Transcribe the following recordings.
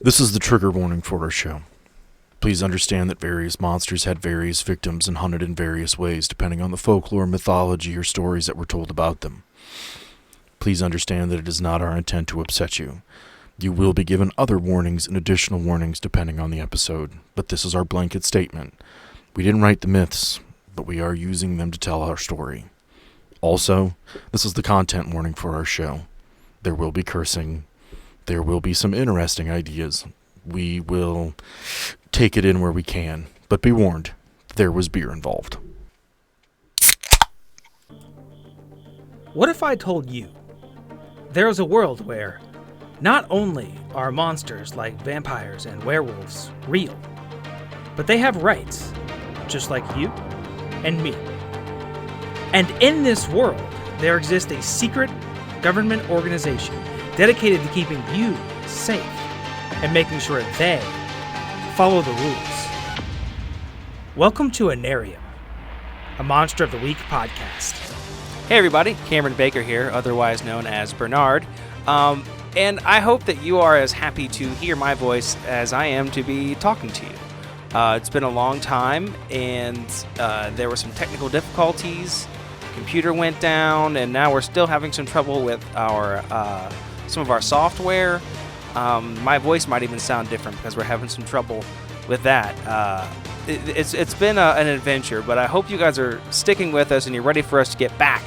This is the trigger warning for our show. Please understand that various monsters had various victims and hunted in various ways depending on the folklore, mythology, or stories that were told about them. Please understand that it is not our intent to upset you. You will be given other warnings and additional warnings depending on the episode, but this is our blanket statement. We didn't write the myths, but we are using them to tell our story. Also, this is the content warning for our show. There will be cursing. There will be some interesting ideas. We will take it in where we can, but be warned, there was beer involved. What if I told you there is a world where not only are monsters like vampires and werewolves real, but they have rights, just like you and me. And in this world, there exists a secret government organization dedicated to keeping you safe and making sure they follow the rules. Welcome to Anarium, a Monster of the Week podcast. Hey everybody, Cameron Baker here, otherwise known as Bernard. And I hope that you are as happy to hear my voice as I am to be talking to you. It's been a long time, and there were some technical difficulties. Computer went down, and now we're still having some trouble with our some of our software. My voice might even sound different because we're having some trouble with that. It's been an adventure, but I hope you guys are sticking with us and you're ready for us to get back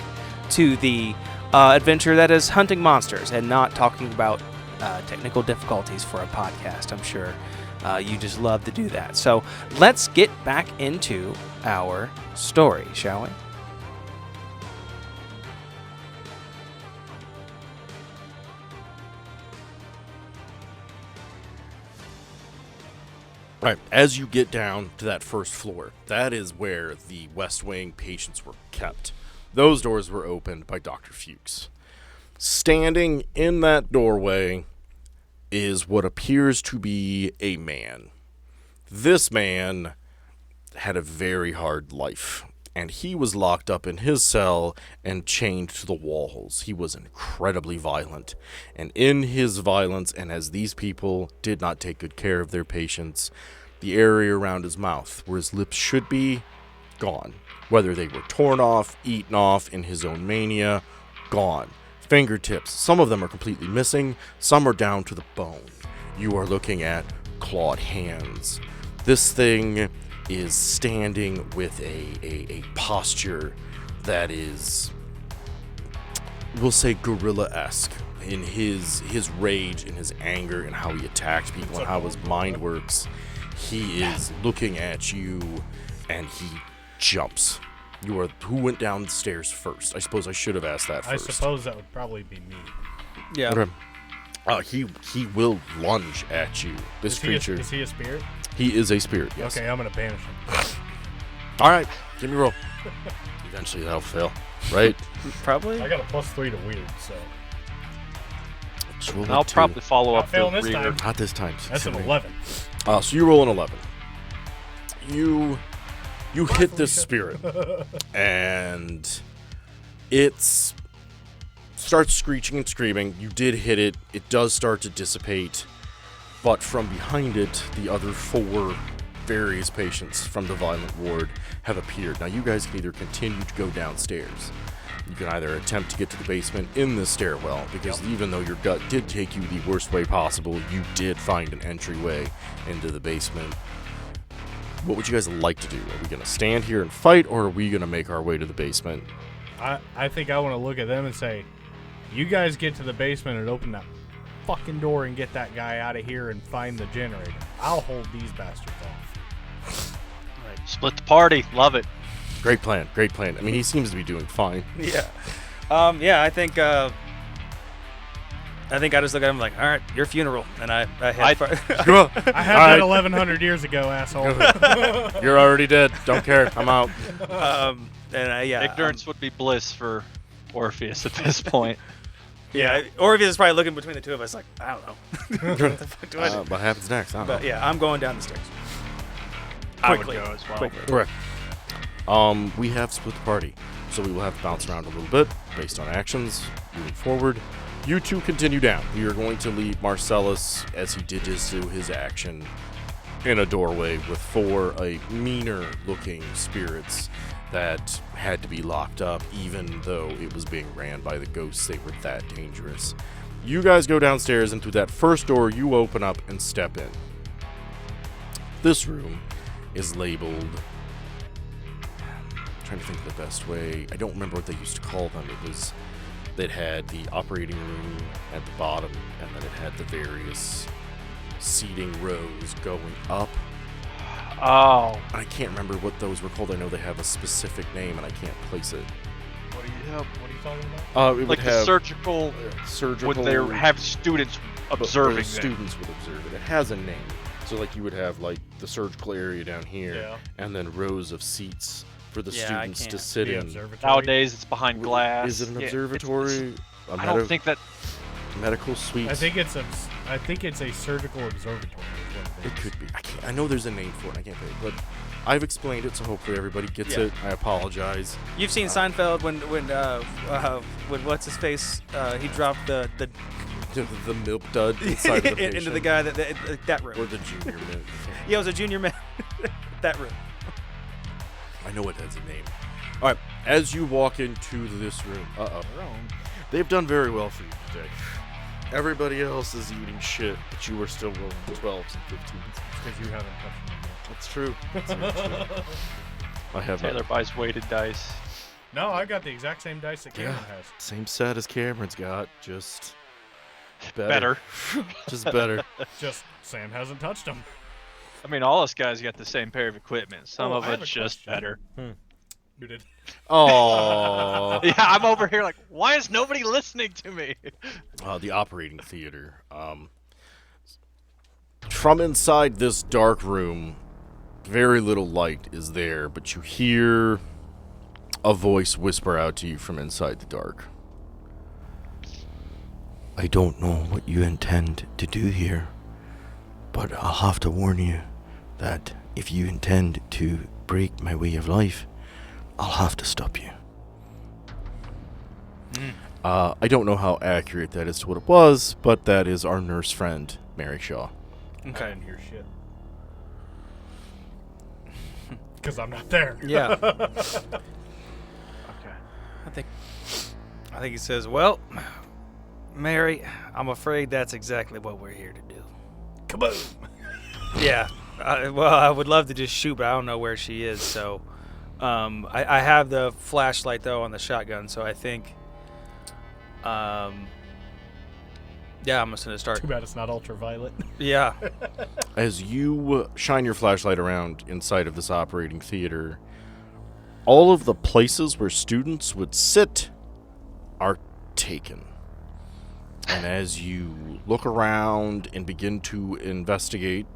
to the adventure that is hunting monsters and not talking about technical difficulties for a podcast. I'm sure you just love to do that. So let's get back into our story, shall we? All right, as you get down to that first floor, that is where the West Wing patients were kept. Those doors were opened by Dr. Fuchs. Standing in that doorway is what appears to be a man. This man had a very hard life, and he was locked up in his cell and chained to the walls. He was incredibly violent, and in his violence, and as these people did not take good care of their patients, the area around his mouth, where his lips should be, gone. Whether they were torn off, eaten off in his own mania, gone. Fingertips, some of them are completely missing, some are down to the bone. You are looking at clawed hands. This thing is standing with a posture that is, we'll say, gorilla-esque in his rage, in his anger, and how he attacks people, and how his mind works. He is looking at you, and he jumps. Who went down the stairs first? I suppose I should have asked that first. I suppose that would probably be me. Yeah. Okay. He will lunge at you. This creature. Is he a spirit? He is a spirit, yes. Okay, I'm going to banish him. All right, give me a roll. Eventually that'll fail, right? Probably. I got a +3 to weird, so. Just roll I'll a 2. probably follow Not up failing the this reader. time. Not this time. That's an 11. So you roll an 11. You hit this spirit, and it starts screeching and screaming. You did hit it. It does start to dissipate, but from behind it, the other 4 various patients from the violent ward have appeared. Now, you guys can either continue to go downstairs. You can either attempt to get to the basement in the stairwell, because even though your gut did take you the worst way possible, you did find an entryway into the basement. What would you guys like to do? Are we going to stand here and fight, or are we going to make our way to the basement? I think I want to look at them and say, you guys get to the basement and open that fucking door and get that guy out of here and find the generator. I'll hold these bastards off. Split the party. Love it. Great plan. Great plan. I mean, he seems to be doing fine. Yeah. I think I just look at him like, all right, your funeral. And I head I had that 1,100 years ago, asshole. You're already dead. Don't care. I'm out. Ignorance would be bliss for Orpheus at this point. Yeah, Orpheus is probably looking between the two of us like, I don't know. What the fuck do I do? What happens next? I don't know. But yeah, I'm going down the stairs. I would Quickly. go as well. Quickly. Correct. We have split the party, so we will have to bounce around a little bit based on actions moving forward. You two continue down. You're going to leave Marcellus, as he did his action, in a doorway with 4 meaner-looking spirits that had to be locked up, even though it was being ran by the ghosts. They were that dangerous. You guys go downstairs, and through that first door, you open up and step in. This room is labeled... I'm trying to think of the best way. I don't remember what they used to call them. It had the operating room at the bottom, and then it had the various seating rows going up. Oh. I can't remember what those were called. I know they have a specific name, and I can't place it. What are you talking about? It would Like have the surgical, surgical. would they have students but observing the them? students would observe it. It has a name. So like you would have like the surgical area down here, Yeah. and then rows of seats for the Yeah, I students to can't. sit The in. observatory? Nowadays, it's behind glass. Is it an Yeah, it's- observatory? I don't think that. medical suite. I think it's a surgical observatory. Is what It could be. I know there's a name for it. I can't think. But I've explained it, so hopefully everybody gets Yeah. it. I apologize. You've seen Seinfeld when what's his face? He dropped the The milk dud inside of the patient. into the guy that Or room. the junior mint. Yeah, it was a junior man. That room. I know it has a name. All right. As you walk into this room, they've done very well for you today. Everybody else is eating shit, but you are still rolling 12s and 15s. because you haven't touched them yet. That's true. That's very true. I have Taylor buys weighted dice. No, I've got the exact same dice that Cameron has. same set as Cameron's got, just better. Better. Just better. Just Sam hasn't touched them. I mean, all us guys got the same pair of equipment. Some Oh, of I have it's a just question. better. Who did? Oh. Yeah, I'm over here like, why is nobody listening to me? The operating theater. From inside this dark room, very little light is there, but you hear a voice whisper out to you from inside the dark. I don't know what you intend to do here, but I'll have to warn you that if you intend to break my way of life, I'll have to stop you. I don't know how accurate that is to what it was, but that is our nurse friend, Mary Shaw. I Okay. didn't hear shit. Because I'm not there. Yeah. Okay. I think he says, "Well, Mary, I'm afraid that's exactly what we're here to do." Kaboom! Yeah. Well, I would love to just shoot, but I don't know where she is. So, I have the flashlight though on the shotgun, so I think, yeah, I'm just gonna start. Too bad it's not ultraviolet. Yeah. As you shine your flashlight around inside of this operating theater, all of the places where students would sit are taken. And as you look around and begin to investigate,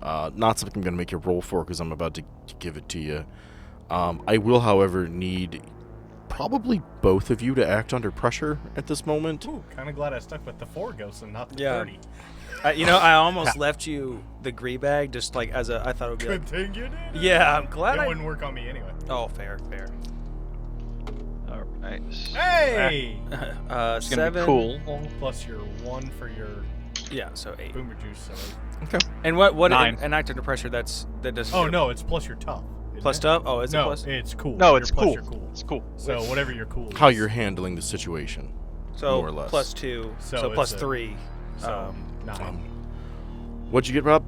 not something I'm going to make you roll for because I'm about to give it to you. I will, however, need probably both of you to act under pressure at this moment. Ooh, kind of glad I stuck with the 4 ghosts and not the Yeah. 30. I almost left you the gree bag just like as a. I thought it would be Good like. thing you did. Yeah, I'm glad It I. wouldn't work on me anyway. Oh, fair. All right. Hey! It's gonna 7. be cool. Plus your 1 for your Yeah, so 8. boomer juice. So And what? 9. An act under pressure? That doesn't. oh, no, it's plus your tough. isn't Plus it? tough? Oh, is it No, plus? it's cool. No, Your it's plus cool. your cool. It's cool. So whatever your cool How is. you're handling the situation. So more or less. plus 2. So So, plus it's a- 3. So 9. What'd you get, Rob?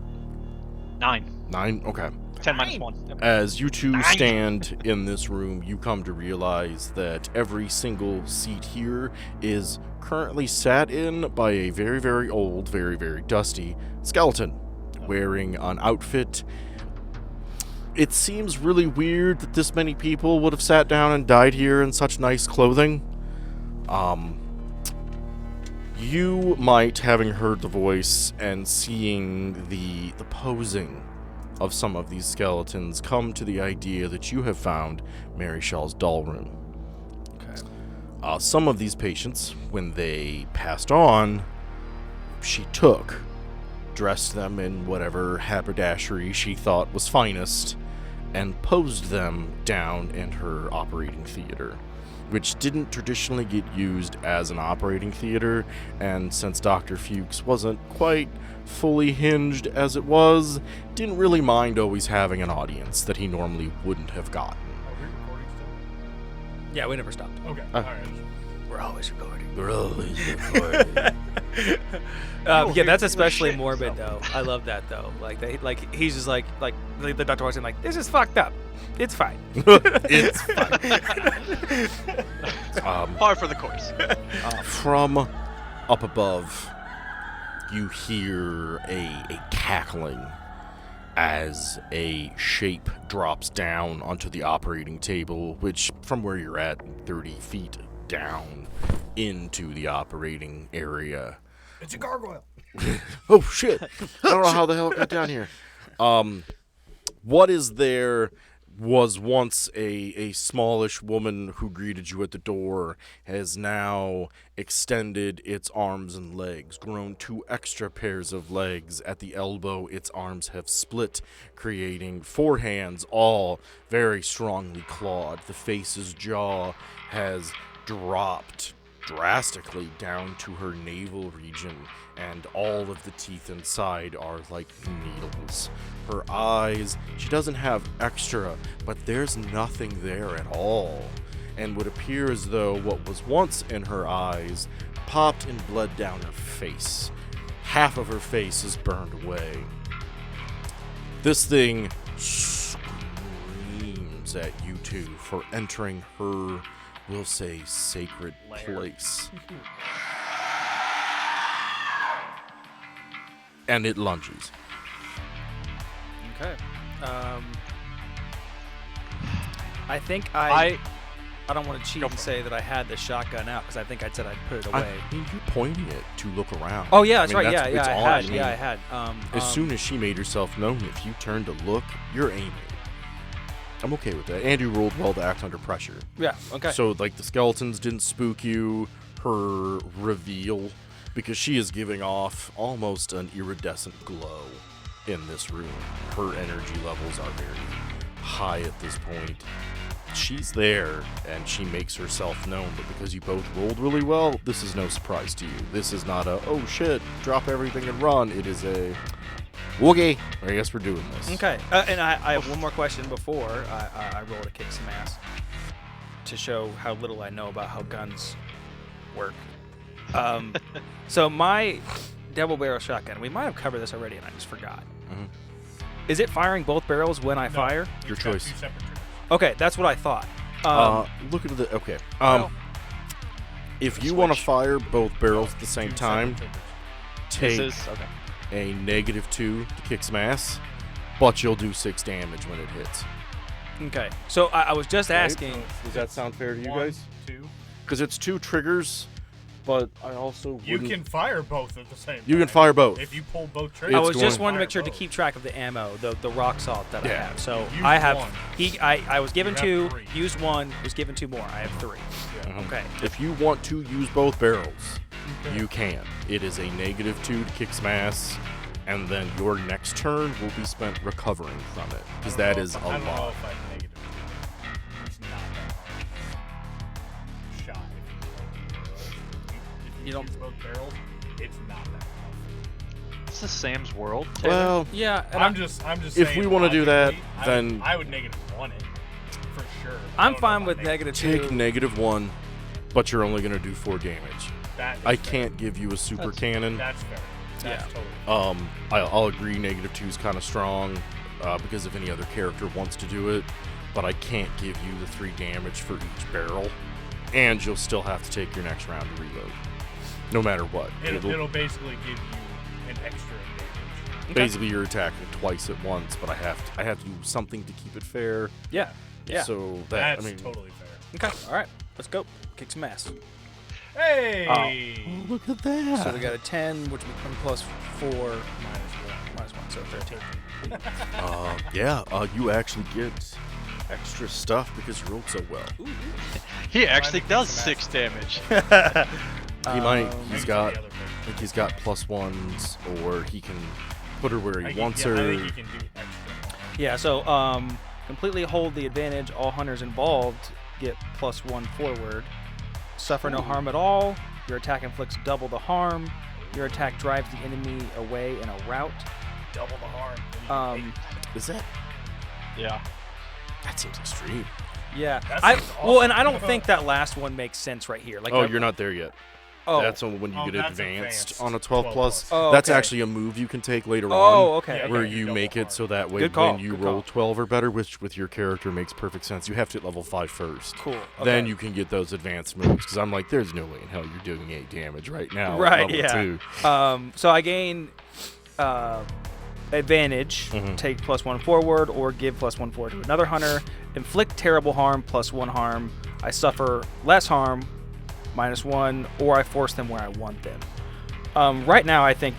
9. 9? Okay. 10 minus 1. Yep. As you two stand in this room, you come to realize that every single seat here is currently sat in by a very, very old, very, very dusty skeleton wearing an outfit. It seems really weird that this many people would have sat down and died here in such nice clothing. You might, having heard the voice and seeing the posing of some of these skeletons, come to the idea that you have found Mary Shaw's doll room. Okay. Some of these patients, when they passed on, she took, dressed them in whatever haberdashery she thought was finest, and posed them down in her operating theater. which didn't traditionally get used as an operating theater, and since Dr. Fuchs wasn't quite fully hinged as it was, didn't really mind always having an audience that he normally wouldn't have gotten. Are we recording still? Yeah, we never stopped. Okay. All right. We're always recording. We're always recording. Yeah, that's especially shit, morbid though. I love that though. Like he's just like the doctor walks in like, this is fucked up. It's fine. It's fine. Par for the course. From up above, you hear a cackling as a shape drops down onto the operating table, which from where you're at, 30 feet down into the operating area. It's a gargoyle. Oh shit! I don't know how the hell it got down here. What is there was once a smallish woman who greeted you at the door, has now extended its arms and legs, grown 2 extra pairs of legs. At the elbow, its arms have split, creating 4 hands, all very strongly clawed. The face's jaw has dropped drastically down to her navel region, and all of the teeth inside are like needles. Her eyes, she doesn't have extra, but there's nothing there at all, and would appear as though what was once in her eyes popped and bled down her face. Half of her face is burned away. This thing screams at you two for entering her, we'll say, sacred place. And it lunges. Okay. I think I don't want to cheat and say that I had the shotgun out because I think I said I'd put it away. I mean, you're pointing it to look around. Oh yeah, that's I mean, right. it's I on. had. I mean, Yeah, I had. As soon as she made herself known, if you turn to look, you're aiming. I'm okay with that. Andrew rolled well to act under pressure. Yeah. Okay. So, like, the skeletons didn't spook you. Her reveal, because she is giving off almost an iridescent glow in this room. Her energy levels are very high at this point. She's there, and she makes herself known, but because you both rolled really well, this is no surprise to you. This is not a, oh shit, drop everything and run. It is a, okay, I guess we're doing this. Okay. And I have one more question before I roll to kick some ass to show how little I know about how guns work. So my double barrel shotgun, we might have covered this already and I just forgot. Mhm. Is it firing both barrels when I No, fire? Your it's got choice. 2 separate triggers. Okay, that's what I thought. Look at the, okay. well, If you want to switch. fire both barrels at the same 2 time, separate triggers. take This is okay. a -2 to kick some ass, but you'll do 6 damage when it hits. okay. So I was just Right? asking. Does that sound fair to you 1, guys? 2. Because it's 2 triggers, but I also You wouldn't- can fire both at the same time. You can fire both. If you pull both triggers. I It's was just going- wanting to make sure to Fire keep track of the ammo, the rock salt that I Yeah. have. So Use I have 1. I was given You have 2, 3. used 1, was given 2 more. I have 3. Yeah. Mhm. Okay. If you want to use both barrels, Okay. you can. It is a -2 to kick some ass, and then your next turn will be spent recovering from it, because that is a I don't know lot. if I have negative. It's not that hard. Shot. If You you don't- use both barrels, it's not that tough. This is Sam's world. Taylor. Well, Yeah, and I'm just if saying we wanna do that, logically, then- I would -1 it for sure. I I'm don't know fine about with negative. -2. take -1, but you're only going to do 4 damage. That is I fair. can't give you a super cannon. That's fair. That's Yeah. totally I'll agree -2 is kind of strong because if any other character wants to do it, but I can't give you the 3 damage for each barrel, and you'll still have to take your next round to reload, no matter what. It'll basically give you an extra damage. Basically, you're attacking twice at once, but I have to do something to keep it fair. Yeah. Yeah. So that That's I mean, totally fair. Okay. All right. Let's go. Kick some ass. Hey! oh, look at that. So we got a 10, which would become plus 4, -1. -1, so 13. You actually get extra stuff because you rolled so well. He actually Trying to does kick 6 damage. He might. Maybe He's to got. the other I think he's got +1s, or he can put her where he wants I her. think you can do extra. Yeah, so completely hold the advantage. All hunters involved get +1 forward. Suffer no harm at all. Your attack inflicts double the harm. Your attack drives the enemy away in a route. Double the harm. Is that? Yeah. That seems extreme. Yeah. That I sounds well, and awesome. I don't think that last one makes sense right here. Like, Oh, you're not there yet. Oh. That's when you Oh, get that's advanced advanced. on a 12 plus. Oh, That's okay. actually a move you can take later Oh, on. okay. Yeah, okay. Where you you double make it hard. so that way Good call, when you good roll call. 12 or better, which with your character makes perfect sense. You have to hit level 5 first. Cool. Then okay. you can get those advanced moves. Because I'm like, there's no way in hell you're doing 8 damage right now. at Right, level yeah. 2. So I gain advantage, Mhm. take +1 forward, or give +1 forward to another hunter. Inflict terrible harm, +1 harm. I suffer less harm, -1, or I force them where I want them. Right now, I think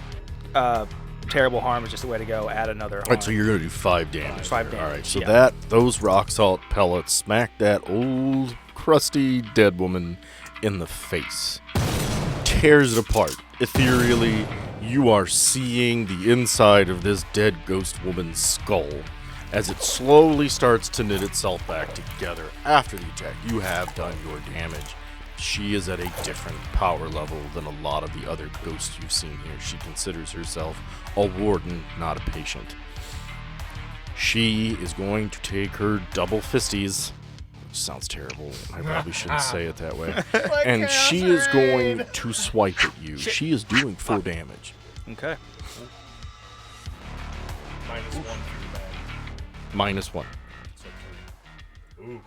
terrible harm is just the way to go. Add another harm. Alright, so you're going to do 5 damage. 5 there. damage, Alright, so yeah. those rock salt pellets smack that old, crusty, dead woman in the face. Tears it apart. Ethereally, you are seeing the inside of this dead ghost woman's skull as it slowly starts to knit itself back together. After the attack, you have done your damage. She is at a different power level than a lot of the other ghosts you've seen here. She considers herself a warden, not a patient. She is going to take her double fisties, which sounds terrible. I probably shouldn't say it that way. And she is going to swipe at you. She is doing 4 damage. Okay. -1 for bad. -1. So 3. Ooh.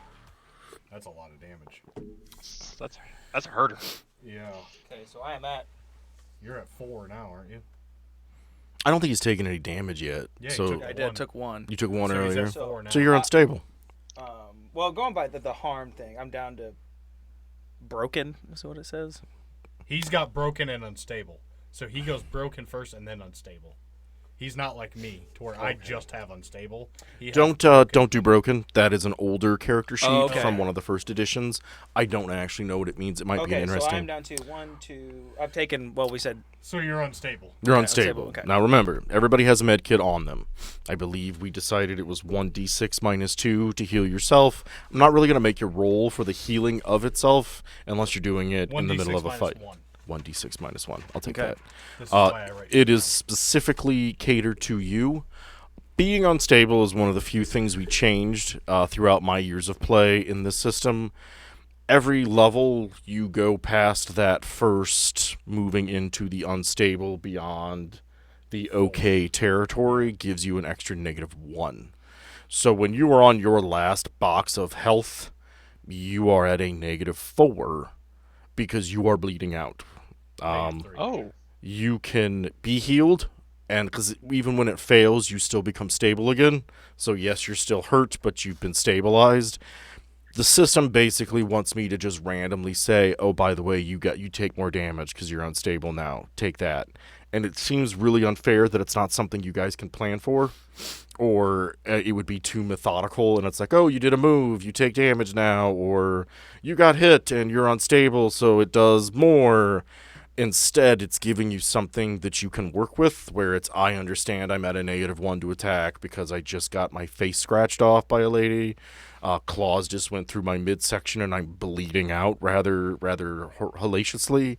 That's a lot of damage. That's a herder. Yeah. Okay, so I am at. You're at 4 now, aren't you? I don't think he's taken any damage yet. Yeah, he so took I One. did took 1. you took 1 So he's earlier. at 4 now. So you're unstable. Well, going by the harm thing, I'm down to broken. Is what it says. He's got broken and unstable. So he goes broken first and then unstable. He's not like me, to where I just have unstable. He has Don't broken. don't do broken. That is an older character sheet Oh, okay. from one of the first editions. I don't actually know what it means. It might be Okay, so interesting. I'm down to 1, 2. I've taken. Well, we said. So you're unstable. You're Okay, unstable. unstable, okay. Now remember, everybody has a med kit on them. I believe we decided it was 1d6 -2 to heal yourself. I'm not really going to make you roll for the healing of itself unless you're doing it in the middle of a fight. 1. 1d6 -1. I'll take Okay. that. This is why I write It you is specifically catered to you. Being unstable is one of the few things we changed throughout my years of play in this system. Every level you go past that first, moving into the unstable beyond the okay territory gives you an extra -1. So when you are on your last box of health, you are at a -4 because you are bleeding out. -3. Oh. You can be healed, and because even when it fails, you still become stable again. So yes, you're still hurt, but you've been stabilized. The system basically wants me to just randomly say, oh, by the way, you take more damage because you're unstable now. Take that. And it seems really unfair that it's not something you guys can plan for, or it would be too methodical, and it's like, oh, you did a move, you take damage now, or you got hit and you're unstable, so it does more. Instead, it's giving you something that you can work with, where it's, I understand I'm at a -1 to attack because I just got my face scratched off by a lady. Claws just went through my midsection and I'm bleeding out rather hellaciously.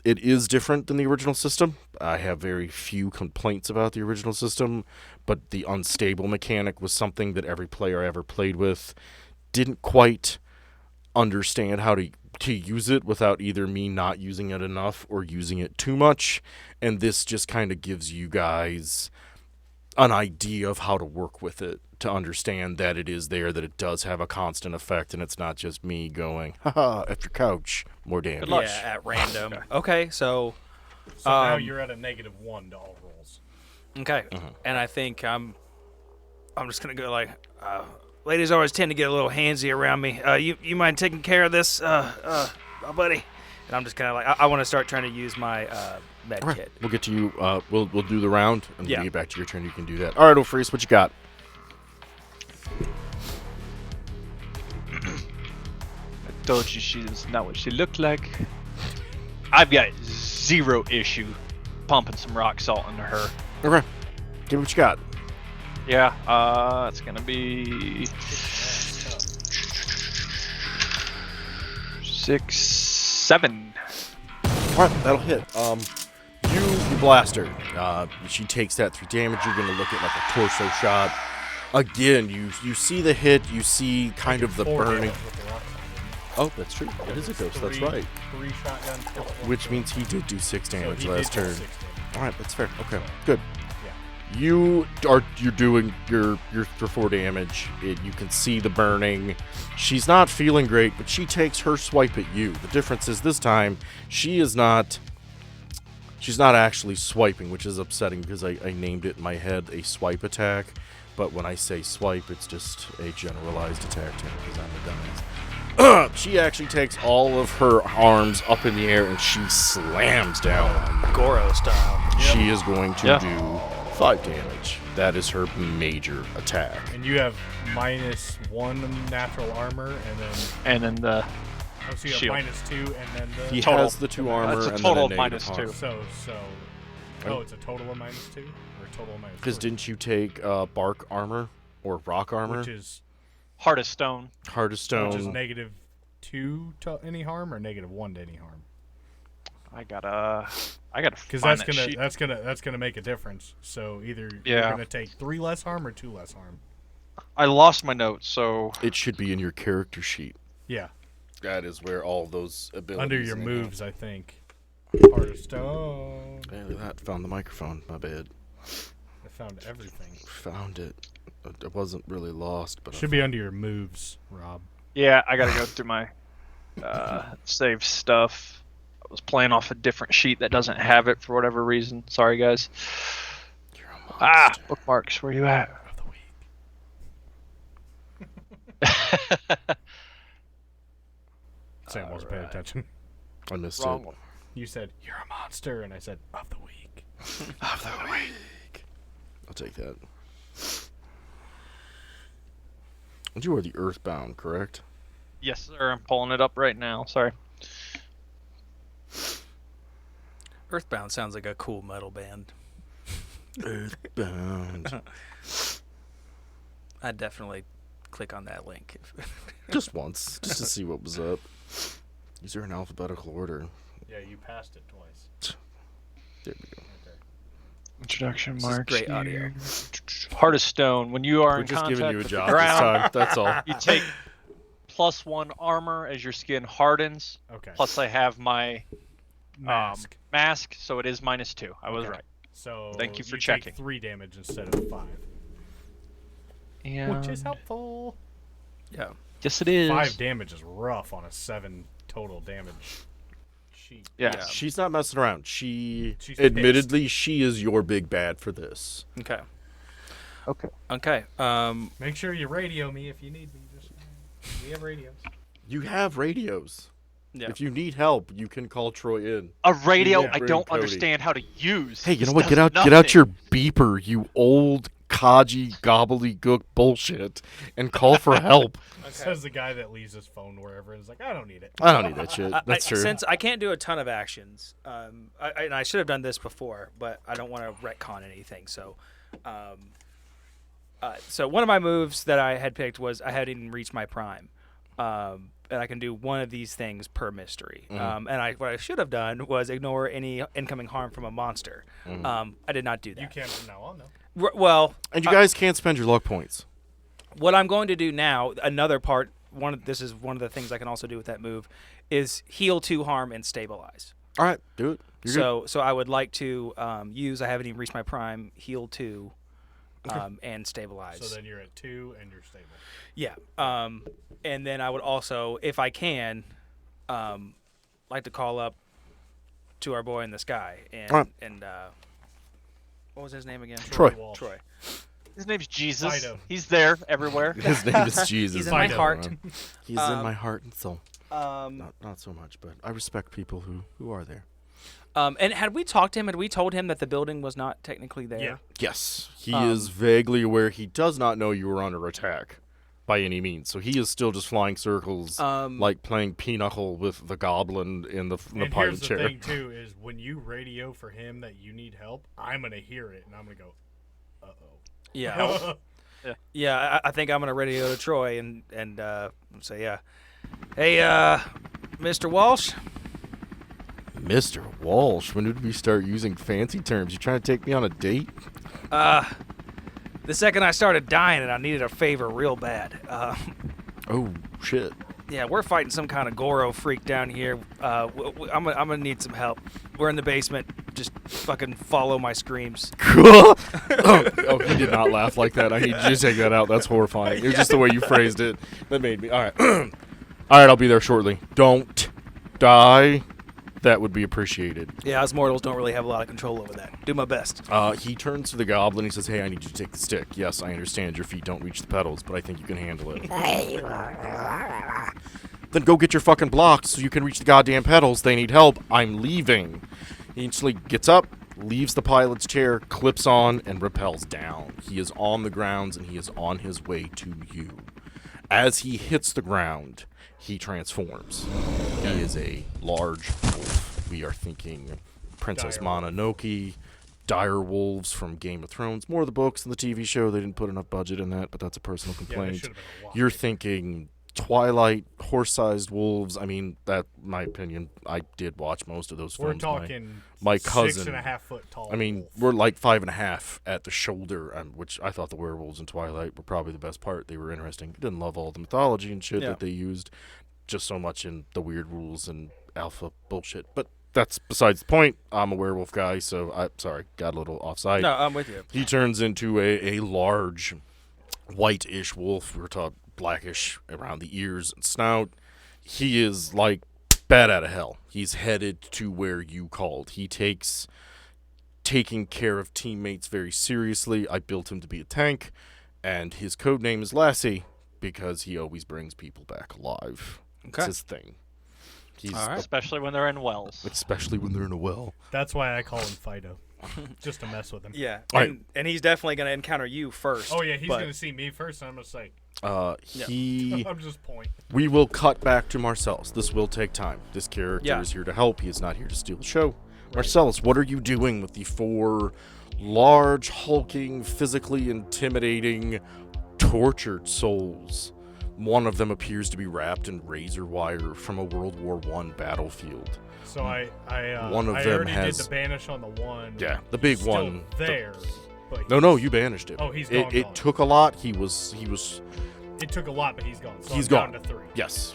It is different than the original system. I have very few complaints about the original system, but the unstable mechanic was something that every player I ever played with didn't quite understand how to use it without either me not using it enough or using it too much. And this just kind of gives you guys an idea of how to work with it, to understand that it is there, that it does have a constant effect, and it's not just me going, haha, at your couch, more damage. Yeah, at random. Okay, so So now you're at a -1 to all rolls. okay, and I think I'm just gonna go like, ladies always tend to get a little handsy around me. You mind taking care of this, buddy? And I'm just kind of like, I want to start trying to use my med All right, kit. we'll get to you. We'll do the round, and Yeah. when you get back to your turn, you can do that. All right, O'Freeze, what you got? I told you she's not what she looked like. I've got 0 issue pumping some rock salt into her. Okay, give me what you got. Yeah, it's gonna be 6, 7. All right, that'll hit. You blast her. She takes that 3 damage. You're gonna look at like a torso shot. Again, you see the hit. You see kind of the 4 burning. damage with the rock slide. Oh, that's true. It is a ghost. That's right. 3 shotguns. plus 1 Which means he did do 6 so damage he last did do turn. 6 damage. All right, that's fair. Okay, good. Yeah. You're doing your 4 damage. You can see the burning. She's not feeling great, but she takes her swipe at you. The difference is this time she's not actually swiping, which is upsetting because I named it in my head a swipe attack. But when I say swipe, it's just a generalized attack term because I'm a dumbass. She actually takes all of her arms up in the air and she slams down. Goro style. She is going to Yeah. do 5 damage. That is her major attack. And you have -1 natural armor, And then the so you have Shield. -2, and then the. He Total. has the 2 armor That's a and total then of a negative -2. harm. So. Oh, it's a total of -2 or a total of -2. Because didn't you take bark armor or rock armor? Which is hardest stone. Heart of Stone. which is -2 to any harm or -1 to any harm. I gotta Because find that's that gonna sheet. make a difference. So either Yeah. you're gonna take 3 less harm or 2 less harm. I lost my notes, so It should be in your character sheet. Yeah, That is where all those abilities under your and moves, I think. Heart of Stone. Yeah, look at that. Found the microphone. My bad. I found everything. Found it. It wasn't really lost, but Should be under your moves, Rob. yeah, I gotta go through my save stuff. I was playing off a different sheet that doesn't have it for whatever reason. Sorry, guys. You're a monster. Bookmarks. Where you at? Of the week. Sam wasn't paying attention. I missed Wrong it. one. You said you're a monster, and I said of the week. Of the week. I'll take that. And you are the Earthbound, correct? Yes, sir. I'm pulling it up right now. Sorry. Earthbound sounds like a cool metal band. Earthbound. I'd definitely click on that link. Just once, just to see what was up. These are in alphabetical order. Yeah, you passed it twice. There we go. Right there. Introduction This is marks. great audio. Heart of Stone. When you are We're in just contact giving you a with job the this ground, time. That's all. you take +1 armor as your skin hardens. Okay. Plus, I have my Mask. mask, so it is -2. I was Okay. right. So Thank you for take checking. 3 damage instead of 5, And which is helpful. Yeah. yes, it is. 5 damage is rough on a 7 total damage sheet. Yes. Yeah. She's not messing around. She's pissed. she is your big bad for this. Okay. Okay. Okay. Make sure you radio me if you need me. Just we have radios. You have radios. Yeah. If you need help, you can call Troy in. A radio Yeah. I Bring don't Cody. understand how to use. Hey, you This know what? does Get out nothing. your beeper, you old Kaji gobbledygook bullshit, and call for help. Says the guy that leaves his phone wherever and is like, I don't need it. I don't need that shit. That's true. Since I can't do a ton of actions, and I should have done this before, but I don't want to retcon anything. So, so one of my moves that I had picked was I hadn't reached my prime, and I can do one of these things per mystery. And what I should have done was ignore any incoming harm from a monster. I did not do that. You can from now on, though. Well, And you guys can't spend your luck points. what I'm going to do now, another part, this is one of the things I can also do with that move, is heal 2 harm and stabilize. All right, do it. You're good. So I would like to use, I haven't even reached my prime, heal 2 and stabilize. So then you're at 2 and you're stable. Yeah. And then I would also, if I can, like to call up to our boy in the sky. And, Alright. and what was his name again? Troy. Walsh. Troy. His name's Jesus. Fido. He's there everywhere. His name is Jesus. He's in my Fido. heart. He's in my heart and soul. Um, Not so much, but I respect people who are there. and had we talked to him, had we told him that the building was not technically there? Yeah. Yes, he is vaguely aware. He does not know you were under attack by any means, so he is still just flying circles, like playing pinochle with the goblin in the And pilot here's the chair. thing, too, is when you radio for him that you need help, I'm going to hear it, and I'm going to go, Yeah. Yeah, I think I'm gonna radio to Troy and say, yeah, hey, Mr. Walsh? Mr. Walsh, when did we start using fancy terms? You trying to take me on a date? The second I started dying and I needed a favor real bad. Oh, shit. Yeah, we're fighting some kind of Goro freak down here. I'm gonna need some help. We're in the basement. Just fucking follow my screams. Oh, he did not laugh like that. I need you to take that out. That's horrifying. It was just the way you phrased it that made me. All right. All right, I'll be there shortly. Don't die. That would be appreciated. Yeah, us mortals don't really have a lot of control over that. Do my best. He turns to the goblin. He says, hey, I need you to take the stick. Yes, I understand your feet don't reach the pedals, but I think you can handle it. Then go get your fucking blocks so you can reach the goddamn pedals. They need help. I'm leaving. He instantly gets up, leaves the pilot's chair, clips on, and rappels down. He is on the grounds, and he is on his way to you. As he hits the ground, he transforms. He is a large wolf. We are thinking Princess Mononoke, dire wolves from Game of Thrones. More of the books than the TV show. They didn't put enough budget in that, but that's a personal complaint. should've been a lot. You're thinking Twilight, horse-sized wolves. I mean, that, my opinion, I did watch most of those We're films. talking my cousin. 6.5 foot tall. I mean, wolf. we're like 5.5 at the shoulder, which I thought the werewolves in Twilight were probably the best part. They were interesting. Didn't love all the mythology and shit that they used, just so much in the weird rules and alpha bullshit. But that's besides the point. I'm a werewolf guy, so I'm sorry, got a little offside. No, I'm with you. He turns into a large, white-ish wolf. We're talking blackish around the ears and snout. He is like bat out of hell. He's headed to where you called. He takes taking care of teammates very seriously. I built him to be a tank, and his code name is Lassie because he always brings people back alive. Okay. It's his thing. He's All right. Especially when they're in wells. especially when they're in a well. That's why I call him Fido, just to mess with him. Yeah, All and he's definitely going to encounter you first. Oh yeah, he's but- gonna see me first, and I'm gonna say, He I'm just point. We will cut back to Marcellus. This will take time. This character Yeah. is here to help. He is not here to steal the show. Marcellus, what are you doing with the 4 large, hulking, physically intimidating, tortured souls? One of them appears to be wrapped in razor wire from a World War I battlefield. So I One of I them already has- did the banish on the one. Yeah, the big He's still one. there. But No, you banished him. Oh, he's it, gone, it gone. took a lot. He was. It took a lot, but he's gone. So He's I'm gone. down to 3. Yes.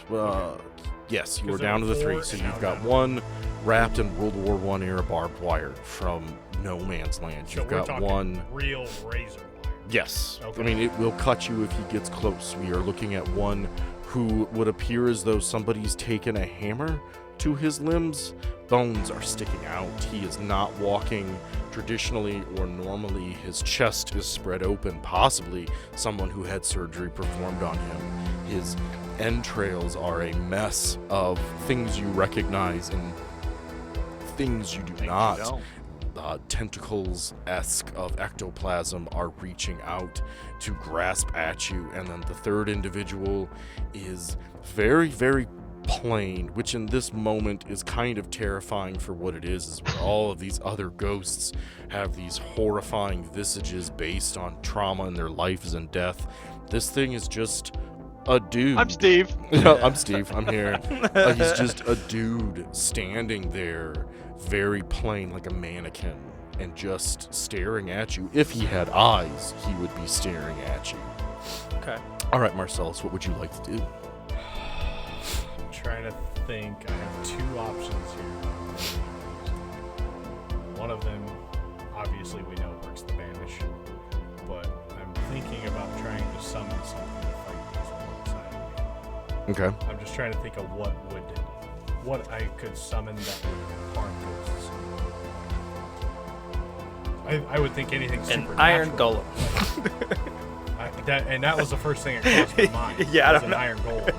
Yes, you were 'Cause there down to were the 3. 4, So and you've now got down to 1 wrapped in World War I era barbed wire from no man's land. So You've we're got talking 1. real razor wire. Yes. Okay. I mean, it will cut you if he gets close. We are looking at 1 who would appear as though somebody's taken a hammer to his limbs. Bones are sticking out. He is not walking traditionally or normally. His chest is spread open, possibly someone who had surgery performed on him. His entrails are a mess of things you recognize and things you do not. Tentacles-esque of ectoplasm are reaching out to grasp at you. And then the third individual is very, very plain, which in this moment is kind of terrifying for what it is where all of these other ghosts have these horrifying visages based on trauma in their lives and death. This thing is just a dude. I'm Steve. I'm Steve. I'm here. He's just a dude standing there, very plain, like a mannequin, and just staring at you. If he had eyes, he would be staring at you. Okay. All right, Marcellus, what would you like to do? I'm trying to think. I have 2 options here. One of them, obviously, we know works the banish, but I'm thinking about trying to summon something to fight this one side of me. Okay. I'm just trying to think of what I could summon that would harm ghosts. I would think anything An supernatural. iron golem. That was the first thing that crossed my mind. Yeah, I was don't an know. iron golem.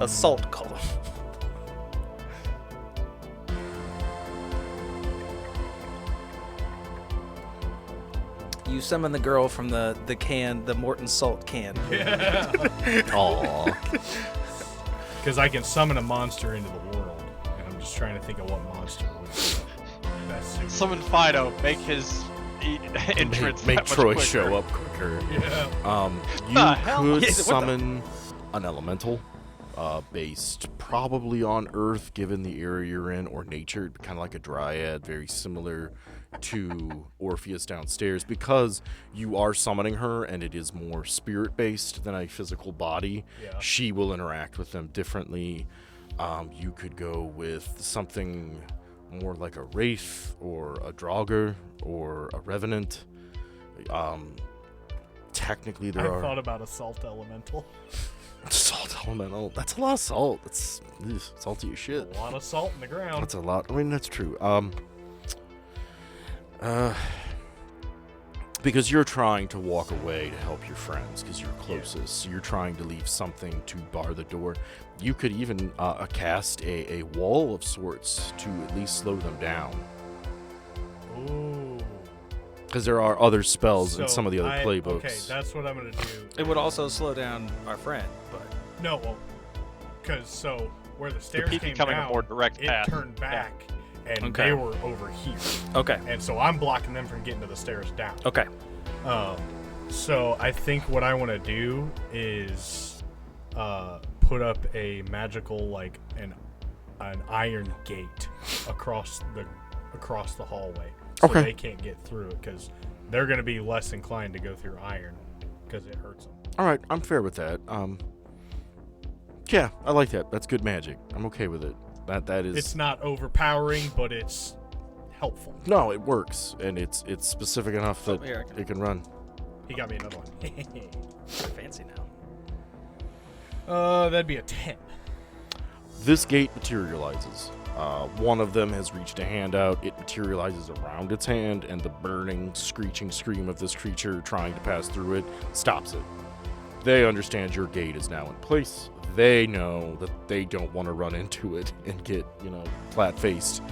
Assault golem. You summon the girl from the can, the Morton Salt can. Yeah. Aw. Because I can summon a monster into the world, and I'm just trying to think of what monster would be best suited. Summon Fido. Make his entrance Make that much Troy quicker. show up quicker. Yeah. You The hell? could Yeah, what the- summon an elemental. based probably on Earth, given the area you're in, or nature, kind of like a dryad, very similar to Orpheus downstairs, because you are summoning her and it is more spirit based than a physical body. Yeah. She will interact with them differently. You could go with something more like a wraith or a draugr or a revenant. Technically there I are thought about a salt elemental. salt elemental. That's a lot of salt. That's salty as shit. A lot of salt in the ground. That's a lot. I mean, that's true. Because you're trying to walk away to help your friends because you're closest. So you're trying to leave something to bar the door. You could even cast a wall of sorts to at least slow them down. Ooh. Because there are other spells in So some of the other playbooks. Okay, that's what I'm gonna do. It would also slow down our friend, but No, well, because so where the stairs people came coming a down, more direct it path. turned back, and Okay. they were over here, okay, and so I'm blocking them from getting to the stairs down. okay. So I think what I want to do is put up a magical like an iron gate across the hallway, so Okay. they can't get through it because they're gonna be less inclined to go through iron because it hurts them. All right, I'm fair with that. Yeah, I like that. That's good magic. I'm okay with it. That is. It's not overpowering, but it's helpful. No, it works, and it's specific enough that here, I can- it can run. He got me another one. Fancy now. That'd be a 10. This gate materializes. One of them has reached a hand out. It materializes around its hand, and the burning, screeching scream of this creature trying to pass through it stops it. They understand your gate is now in place. They know that they don't want to run into it and get, flat-faced.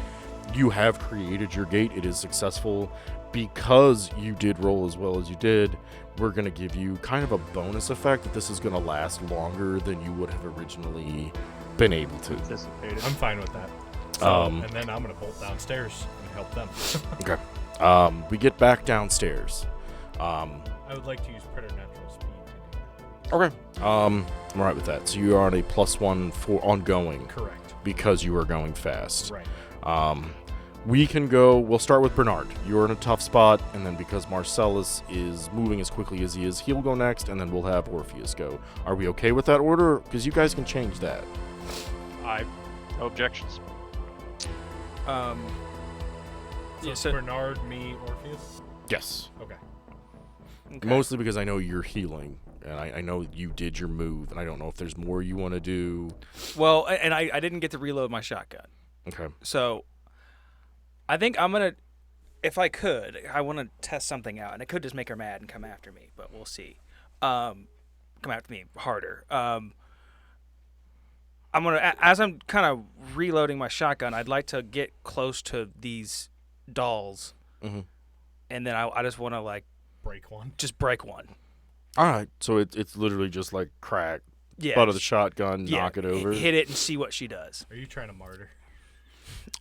You have created your gate. It is successful. Because you did roll as well as you did, we're going to give you kind of a bonus effect that this is going to last longer than you would have originally been able to. Anticipated. I'm fine with that. So, Um, and then I'm going to bolt downstairs and help them. Okay. We get back downstairs. I would like to use preternatural speed to do that. Okay. I'm alright with that. So you are on a +1 for ongoing Correct. because you are going fast. Right. We'll start with Bernard. You're in a tough spot, and then because Marcellus is moving as quickly as he is, he'll go next, and then we'll have Orpheus go. Are we okay with that order? Because you guys can change that. No objections. So Yeah, so Bernard, me, Orpheus? Yes. Okay. okay. Mostly because I know you're healing, and I know you did your move, and I don't know if there's more you want to do. Well, and I didn't get to reload my shotgun, Okay. so I think I'm gonna, if I could, I want to test something out, and it could just make her mad and come after me, but we'll see. Come after me harder. I'm gonna, as I'm kind of reloading my shotgun, I'd like to get close to these dolls, Mhm. and then I just want to like Break one. just break one. All right. So it's literally just like crack, Yeah. butt of the shotgun, yeah, knock it over. Hit it and see what she does. Are you trying to martyr?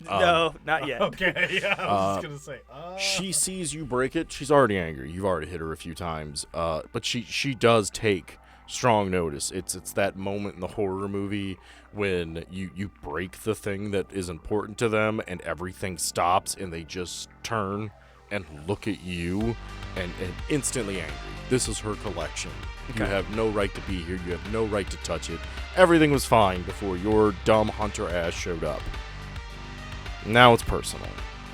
No, not yet. Okay, yeah, I was just going to say. She sees you break it. She's already angry. You've already hit her a few times. But she does take strong notice. It's that moment in the horror movie when you break the thing that is important to them and everything stops and they just turn and look at you and instantly angry. This is her collection. You Okay. have no right to be here. You have no right to touch it. Everything was fine before your dumb hunter ass showed up. Now it's personal.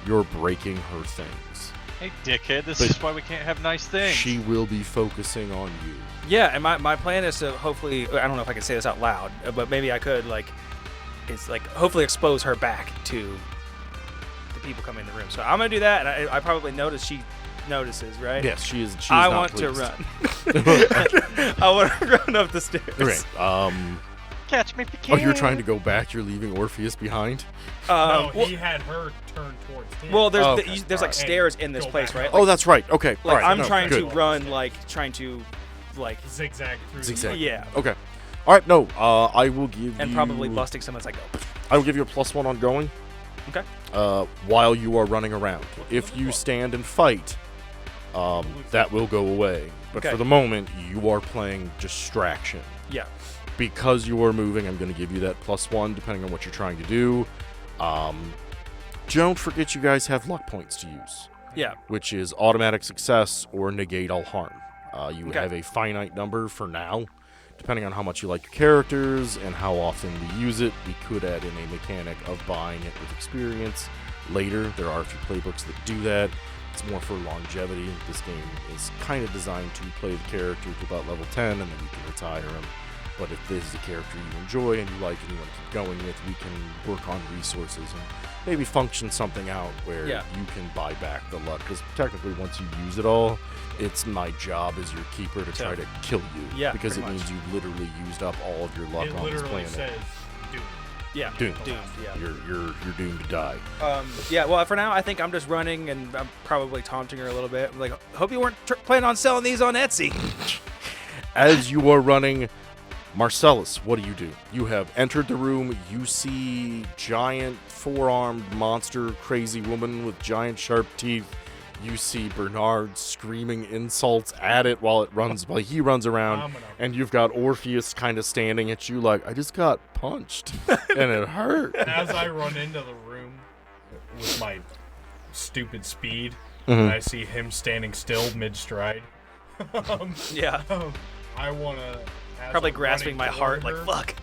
You're breaking her things. Hey, dickhead, this But- is why we can't have nice things. She will be focusing on you. Yeah, and my plan is to hopefully, I don't know if I can say this out loud, but maybe I could, hopefully expose her back to the people coming in the room. So I'm going to do that, and I probably notice she notices, right? Yes, she is. She is I not want to pleased. run. I want to run up the stairs. Okay. Catch me if you Oh, can. you're trying to go back. You're leaving Orpheus behind. No, well, he had her turn towards him. well, there's Oh, okay. there's like Alright. stairs in this Go place, back right? up. Oh, that's right. Okay. Like All right. I'm No, trying good. to run, trying to, Zigzag through Zigzag. the yeah, Okay. All right. No. I will give and you. probably busting someone as I go. I will give you a +1 on going. Okay. While you are running around, if you stand and fight, that will go away. But Okay. for the moment, you are playing distraction. Yeah. because you are moving, I'm going to give you that +1 depending on what you're trying to do. Don't forget you guys have luck points to use, Yeah. which is automatic success or negate all harm. You Okay. have a finite number for now. Depending on how much you like your characters and how often we use it, we could add in a mechanic of buying it with experience later. There are a few playbooks that do that. It's more for longevity. This game is kind of designed to play the character to about level 10 and then you can retire him. But if this is a character you enjoy and you like and you want to keep going with, we can work on resources and maybe function something out where Yeah. you can buy back the luck. Because technically, once you use it all, it's my job as your keeper to try to kill you. Yeah, because it pretty means you literally used up all of your luck It on this literally planet. says, "Dude, Yeah. Doomed. Yeah. You're doomed to die. Yeah, well, for now, I think I'm just running and I'm probably taunting her a little bit. I'm like, hope you weren't planning on selling these on Etsy. As you are running, Marcellus, what do? You have entered the room. You see giant four-armed monster, crazy woman with giant sharp teeth. You see Bernard screaming insults at it while he runs around, I'm gonna- and you've got Orpheus kind of standing at you like, I just got punched, and it hurt. As I run into the room with my stupid speed, Mhm. and I see him standing still mid-stride, Yeah. I want to... Probably grasping my heart like, fuck.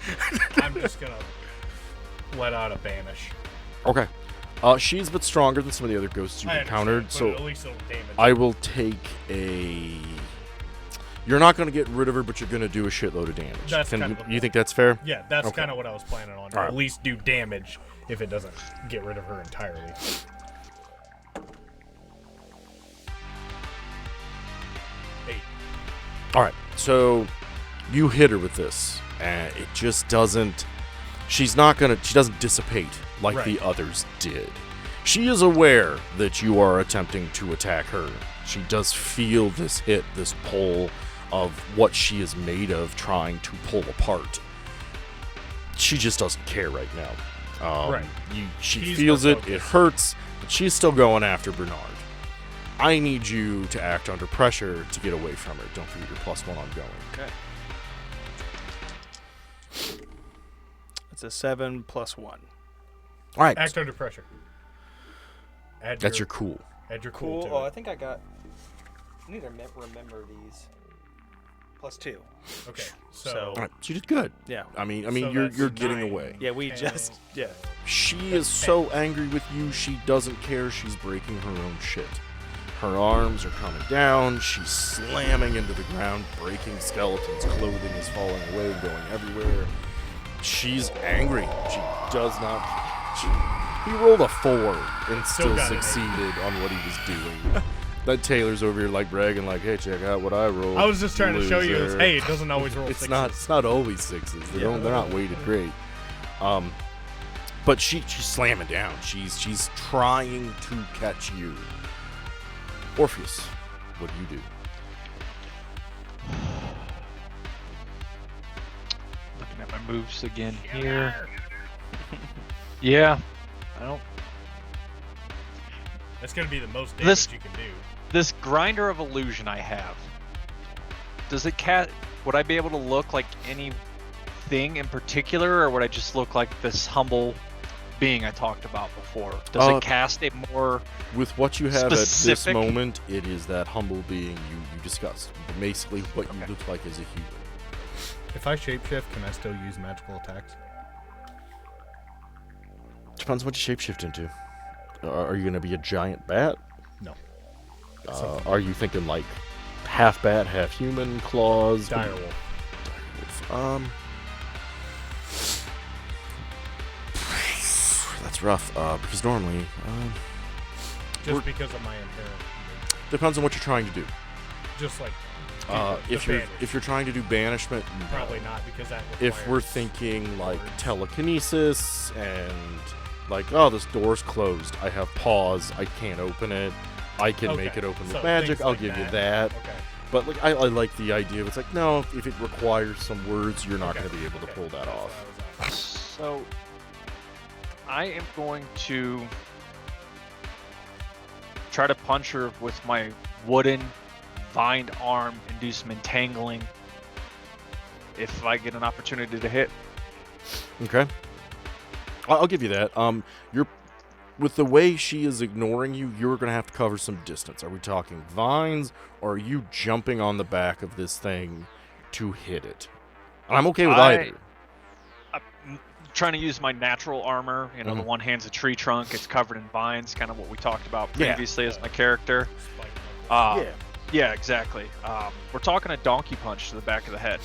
I'm just going to let out a banish. Okay. She's a bit stronger than some of the other ghosts you've I encountered, understand, but so at least it'll damage. I will take a... You're not going to get rid of her, but you're going to do a shitload of damage. That's kind of the you point. think that's fair? Yeah, that's Okay. kind of what I was planning on. All right. At least do damage if it doesn't get rid of her entirely. Eight. All right, so you hit her with this, and it just doesn't... She doesn't dissipate like the Right. others did. She is aware that you are attempting to attack her. She does feel this hit, this pull of what she is made of trying to pull apart. She just doesn't care right now. Right. She She's feels her it, it focus. hurts, but she's still going after Bernard. I need you to act under pressure to get away from her. Don't forget your +1 ongoing. Okay. It's a 7 + 1. All right, Act under pressure. Add that's your cool. add your cool. Cool. to Oh, I it. think I got. I need to remember these. +2. Okay, So- so All right, she did good. Yeah. I mean, So you're that's getting 9. away. Yeah, we And- just. Yeah. She is so angry with you. She doesn't care. She's breaking her own shit. Her arms are coming down. She's slamming into the ground, breaking skeletons. Clothing is falling away, going everywhere. She's angry. She does not. He rolled a 4 and still got an 8. succeeded on what he was doing. That Taylor's over here like bragging, like, "Hey, check out what I rolled." I was just trying to show you, loser." hey, it doesn't always roll It's sixes. not. It's not always 6s. They're not weighted great. But she's slamming down. She's trying to catch you. Orpheus, what do? Looking at my moves again here. Yeah, I don't. That's gonna be the most damage This- you can do. This grinder of illusion I have. Does it would I be able to look like anything in particular, or would I just look like this humble being I talked about before? Does it cast a more? With what you have at this Specific? moment, it is that humble being you discussed. Basically, what you Okay. look like as a human. If I shapeshift, can I still use magical attacks? Depends what you shapeshift into. Are you going to be a giant bat? No. Are you thinking like half bat, half human, claws? Direwolf. That's rough. Because normally, Just because of my inherent. depends on what you're trying to do. Just like. If the you're bandage. if you're trying to do banishment, no. Probably not, because that If we're requires thinking like words. telekinesis and like, oh, this door's closed, I have paws, I can't open it, I can make Okay, it open so with magic, things I'll like give you that. that. Okay. But like, I like the idea of it's like, no, if it requires some words, you're not Okay, going to be able to okay, pull that that's off. what I was after. So I am going to try to punch her with my wooden vined arm and do some entangling if I get an opportunity to hit. Okay. I'll give you that. You're with the way she is ignoring you, you're gonna have to cover some distance. Are we talking vines, or are you jumping on the back of this thing to hit it? And I'm okay with either. I'm trying to use my natural armor. You know, the Mhm. one hand's a tree trunk. It's covered in vines, kind of what we talked about Yeah. previously as my character. Spike knuckles. Yeah, exactly. We're talking a donkey punch to the back of the head.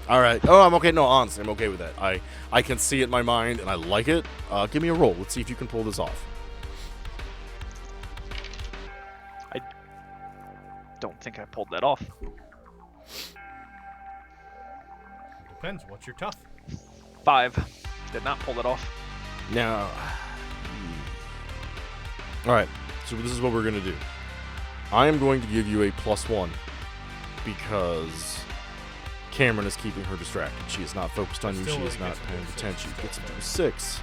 All right. Oh, I'm okay. No, honestly, I'm okay with that. I can see it in my mind, and I like it. Give me a roll. Let's see if you can pull this off. Don't think I pulled that off. Depends. What's your tough? 5. Did not pull that off. Now, all right. So this is what we're gonna do. I am going to give you a +1 because Cameron is keeping her distracted. She is not focused on you. Still She is only not gets a paying six. attention. Still Gets into fine. a 6.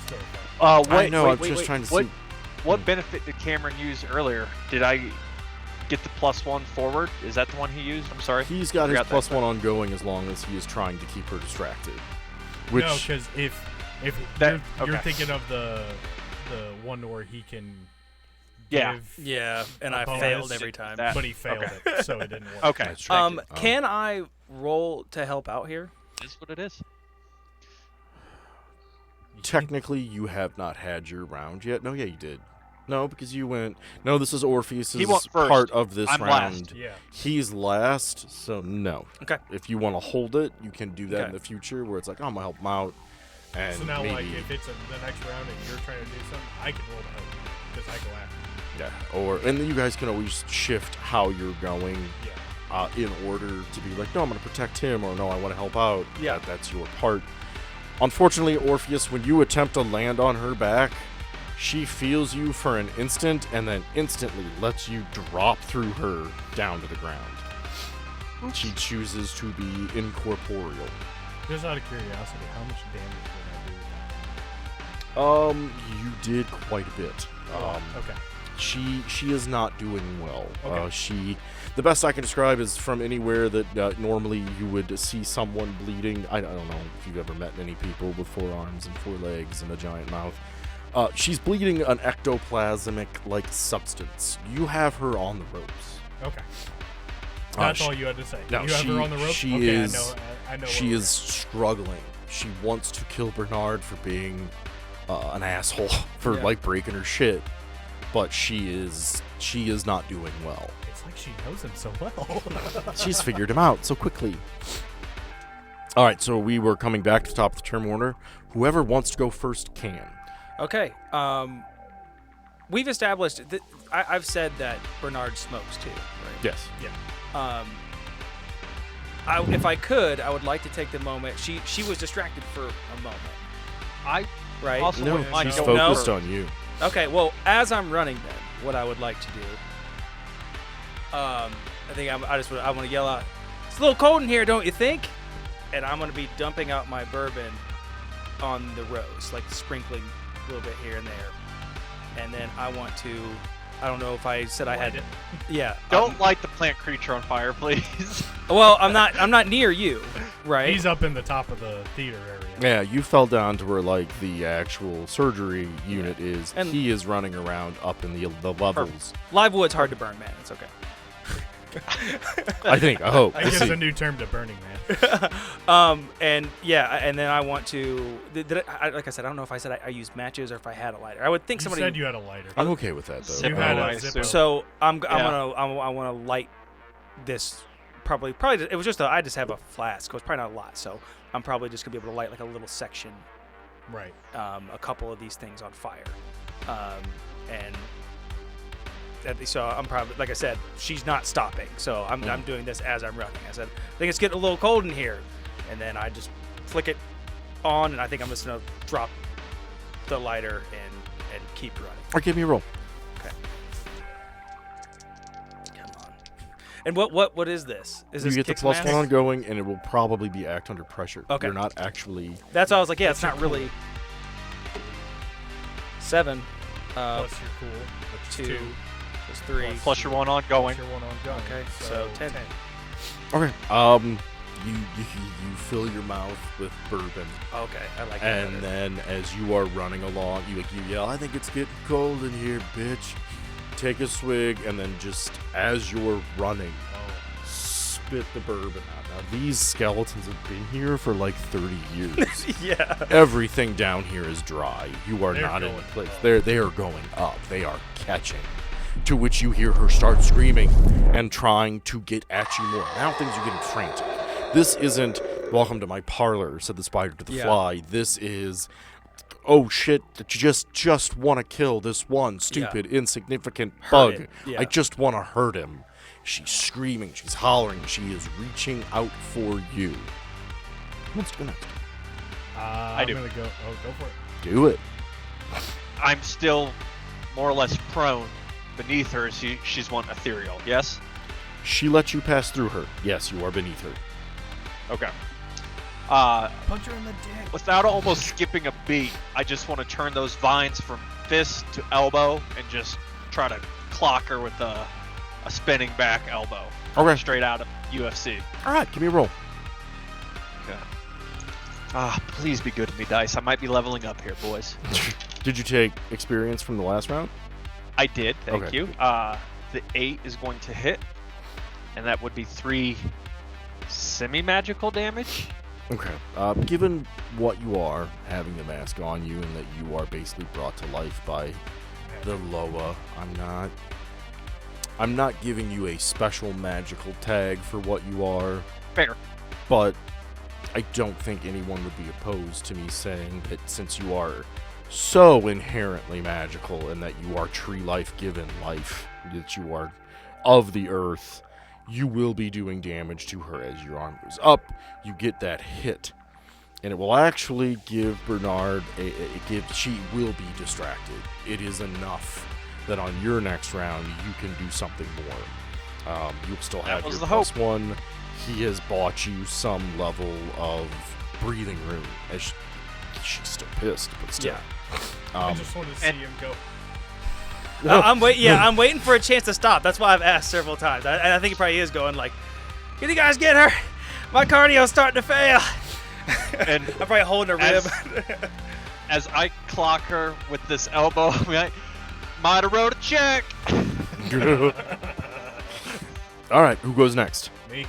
Still fine. I know. I'm just trying to see. What benefit did Cameron use earlier? Did I get the +1 forward? Is that the one he used? I'm sorry. He's got his Forgot that +1 ongoing as long as he is trying to keep her distracted. Which No, because if That- you're okay. thinking of the one where he can Yeah. give, Yeah, and I Bonus. failed every time. That- but he failed okay. it, so it didn't work. Okay. That's right. Can I roll to help out here? Is what it is. technically you have not had your round yet. No, yeah, you did. No, because you went. No, this is Orpheus's He went first. part of this I'm round. last. Yeah. He's last, so no. Okay. If you want to hold it, you can do that Okay. in the future, where it's like, oh, I'm gonna help him out, and So now, maybe, like, if it's the next round and you're trying to do something, I can roll to help you because I go after yeah, or and then you guys can always shift how you're going. you. Yeah. In order to be like, no, I'm going to protect him, or no, I want to help out. Yeah. That's your part. Unfortunately, Orpheus, when you attempt to land on her back, she feels you for an instant and then instantly lets you drop through her down to the ground. She chooses to be incorporeal. Just out of curiosity, how much damage did I do? You did quite a bit. Okay. She is not doing well. Okay. The best I can describe is from anywhere that normally you would see someone bleeding. I don't know if you've ever met many people with 4 arms and 4 legs and a giant mouth. She's bleeding an ectoplasmic-like substance. You have her on the ropes. Okay. That's she- all you had to say. no, you have her on the rope. she okay, is- I know. She where is struggling. She wants to kill Bernard for being an asshole for Yeah. like breaking her shit, but she is not doing well. it's like she knows him so well. She's figured him out so quickly. All right, so we were coming back to the top of the turn order. Whoever wants to go first can. Okay. We've established. I've said that Bernard smokes too, right? Yes. If I could, I would like to take the moment. She was distracted for a moment, I right? also No, wouldn't mind she's going focused first. on you. Okay. Well, as I'm running, then what I would like to do, I think I want to yell out, "It's a little cold in here, don't you think?" And I'm going to be dumping out my bourbon on the rose, like sprinkling a little bit here and there. And then I want to. I don't know if I said I had. Light it. Yeah. Don't light the plant creature on fire, please. Well, I'm not near you, right? He's up in the top of the theater area. Yeah, you fell down to where like the actual surgery unit is. And- he is running around up in the levels. Live wood's hard to burn, man. It's okay. I think. I hope. I We'll guess see. a new term to Burning Man. And yeah, and then I want to. Like I said, I don't know if I said I used matches or if I had a lighter. I would think You somebody. said you had a lighter. I'm okay with that though. Zippo, You had a I Zippo. assume. So I Yeah. want to light this. Probably it was just I just have a flask. It was probably not a lot, so I'm probably just gonna be able to light like a little section, Right. a couple of these things on fire, so I'm probably, like I said, she's not stopping. So I'm doing this as I'm running. I said, I think it's getting a little cold in here, and then I just flick it on, and I think I'm just gonna drop the lighter and keep running. Or give me a roll. Okay. Come on. And what is this? Is You this get the kick some +1 ass? ongoing, and it will probably be act under pressure. Okay. You're not actually. That's why I was like, yeah, it's not really 7. Plus you're cool. Which is 2. 2. There's 3. Plus your 1 ongoing. Plus your 1 ongoing. Okay, so 10. Okay. You fill your mouth with bourbon, Okay, I like that. and then as you are running along, you yell, "I think it's getting cold in here, bitch." Take a swig, and then just as you're running, spit the bourbon out. Now these skeletons have been here for like 30 years. Yeah. Everything down here is dry. You are They're not in going the place. up. They are going up. They are catching. To which you hear her start screaming and trying to get at you more. Now things are getting frantic. This isn't "welcome to my parlor," said the spider to the Yeah. fly. This is, "Oh shit, that you just want to kill this one stupid, insignificant bug. it. Yeah. I just want to hurt him." She's screaming, she's hollering, she is reaching out for you. Let's go next. I'm do. gonna go. Oh, go for it. Do it. I'm still more or less prone beneath her. She's one ethereal. Yes. She lets you pass through her. Yes, you are beneath her. Okay. Punch her in the dick. Without almost skipping a beat, I just want to turn those vines from fist to elbow and just try to clock her with a spinning back elbow. Okay. Straight out of UFC. All right, give me a roll. Okay. Please be good to me, Dice. I might be leveling up here, boys. Did you take experience from the last round? I did, thank Okay. you. The 8 is going to hit, and that would be 3 semi-magical damage. Okay. Given what you are, having the mask on you, and that you are basically brought to life by the Loa, I'm not giving you a special magical tag for what you are, Fair. but I don't think anyone would be opposed to me saying that since you are so inherently magical and that you are tree life given life, that you are of the earth, you will be doing damage to her as your arm goes up. You get that hit, and it will actually give Bernard she will be distracted. It is enough that on your next round you can do something more. You'll still have was your the plus 1. He has bought you some level of breathing room. As she's still pissed, but still. I just want to see him go. I'm waiting for a chance to stop. That's why I've asked several times. I think he probably is going like, "Can you guys get her? My cardio's starting to fail." And I'm probably holding her rib. as I clock her with this elbow, I might have wrote a check. All right, who goes next? Me.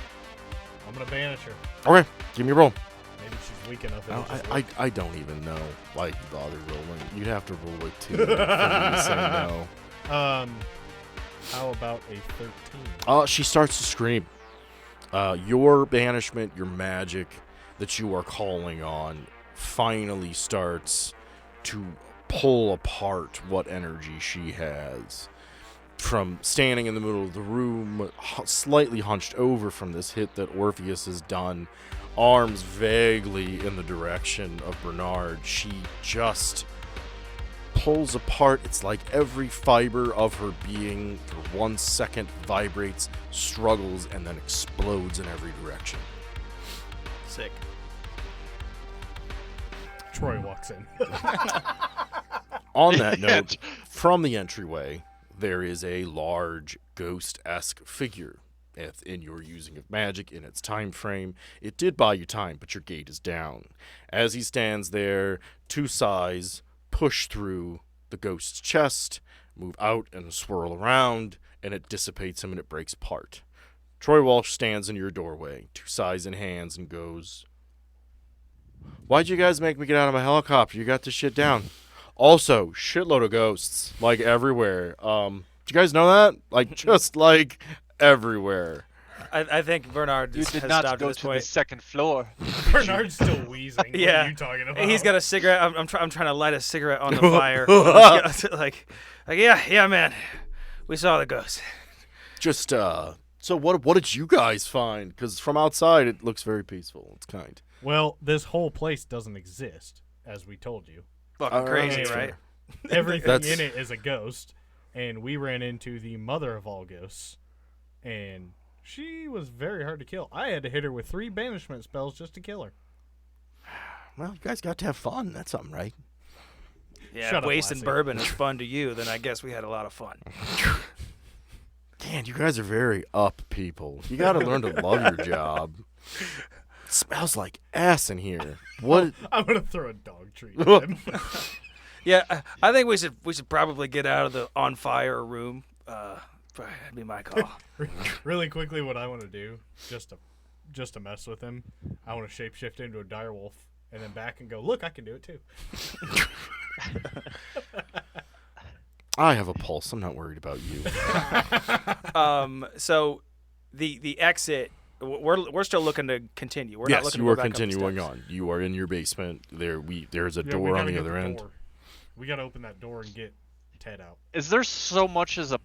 I'm gonna banish her. Okay, give me a roll. Maybe she's weak enough. No, It'll just I don't even know why you bother rolling. You'd have to roll a 2 for me to say no. How about a 13? She starts to scream. Your banishment, your magic that you are calling on, finally starts to pull apart what energy she has. From standing in the middle of the room, slightly hunched over from this hit that Orpheus has done, arms vaguely in the direction of Bernard, she just pulls apart. It's like every fiber of her being for 1 second vibrates, struggles, and then explodes in every direction. Sick. Troy walks in. On that note, from the entryway, there is a large ghost-esque figure. In your using of magic in its time frame, it did buy you time, but your gate is down. As he stands there, 2 sighs push through the ghost's chest, move out and swirl around, and it dissipates him and it breaks apart. Troy Walsh stands in your doorway, 2 sighs in hands, and goes, "Why'd you guys make me get out of my helicopter? You got this shit down." Also, shitload of ghosts, like, everywhere. Did you guys know that? Like, just, like, everywhere. I think Bernard You has did not stopped go at this to the point. 2nd floor. Bernard's still wheezing. Yeah. What are you talking about? He's got a cigarette. I'm trying to light a cigarette on the fire. like, yeah, man. We saw the ghost. Just, so what did you guys find? Because from outside, it looks very peaceful. It's kind. Well, this whole place doesn't exist, as we told you. Fucking crazy, that's right? Everything That's- in it is a ghost, and we ran into the mother of all ghosts, and she was very hard to kill. I had to hit her with 3 banishment spells just to kill her. Well, you guys got to have fun. That's something, right? Yeah, Shut up, wasting Lassie. bourbon is fun to you, then I guess we had a lot of fun. Man, you guys are very up people. You got to learn to love your job. It smells like ass in here. What? I'm gonna throw a dog treat at him. Yeah, I think we should probably get out of the on fire room. That'd be my call. Really quickly, what I want to do, just to mess with him, I want to shapeshift into a direwolf and then back and go, look, I can do it too. I have a pulse. I'm not worried about you. So the exit. We're still looking to continue. We're not Yes, looking you to are go back up the continuing steps. on. You are in your basement. There's a Yeah, we door on gotta the get other end. door. We gotta open that door and get Ted out. Is there so much as a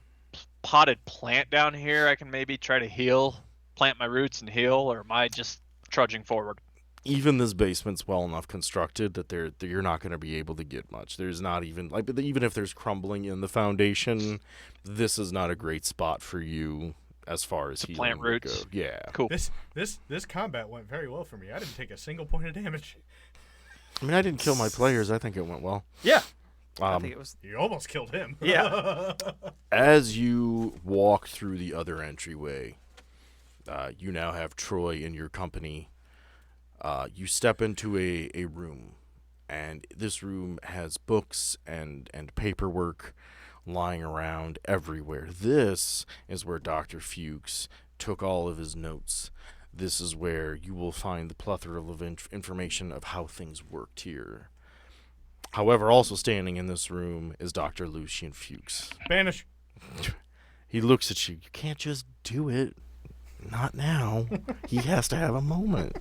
potted plant down here I can maybe try to heal, plant my roots and heal, or am I just trudging forward? Even this basement's well enough constructed that you're not going to be able to get much. There's not even even if there's crumbling in the foundation, this is not a great spot for you as far as healing plant would roots. go. Yeah. Cool. This combat went very well for me. I didn't take a single point of damage. I mean, I didn't kill my players. I think it went well. Yeah, I think it was. You almost killed him. Yeah. As you walk through the other entryway, you now have Troy in your company. You step into a room, and this room has books and paperwork lying around everywhere. This is where Dr. Fuchs took all of his notes. This is where you will find the plethora of information of how things worked here. However, also standing in this room is Dr. Lucian Fuchs. Banish. He looks at you. You can't just do it. Not now. He has to have a moment.